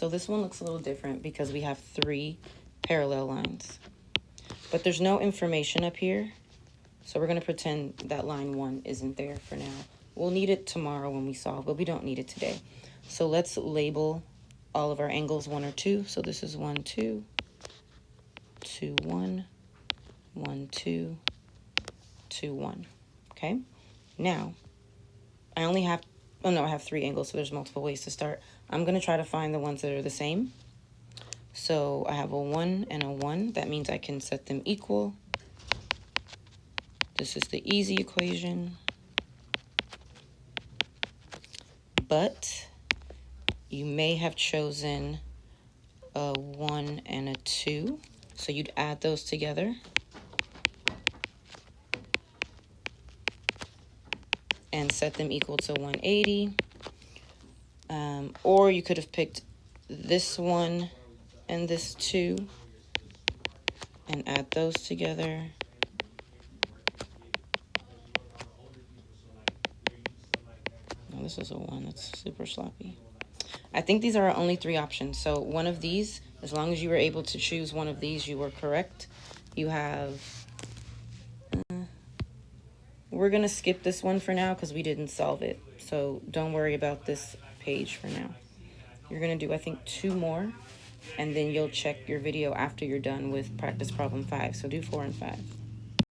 So this one looks a little different because we have 3 parallel lines. But there's no information up here. So we're going to pretend that line 1 isn't there for now. We'll need it tomorrow when we solve, but we don't need it today. So let's label all of our angles 1 or 2. So this is 1, 2, 2, 1, 1, 2, 2, 1. Okay? Now, I have 3 angles, so there's multiple ways to start. I'm going to try to find the ones that are the same. So I have a 1 and a 1. That means I can set them equal. This is the easy equation. But you may have chosen a 1 and a 2. So you'd add those together. And set them equal to 180. Or you could have picked this 1 and this 2 and add those together. Oh, this is a 1. That's super sloppy. I think these are our only 3 options. So one of these, as long as you were able to choose one of these, you were correct. You have... we're going to skip this one for now because we didn't solve it. So don't worry about this page for now. You're going to do, I think, 2 more. And then you'll check your video after you're done with practice problem 5. So do 4 and 5.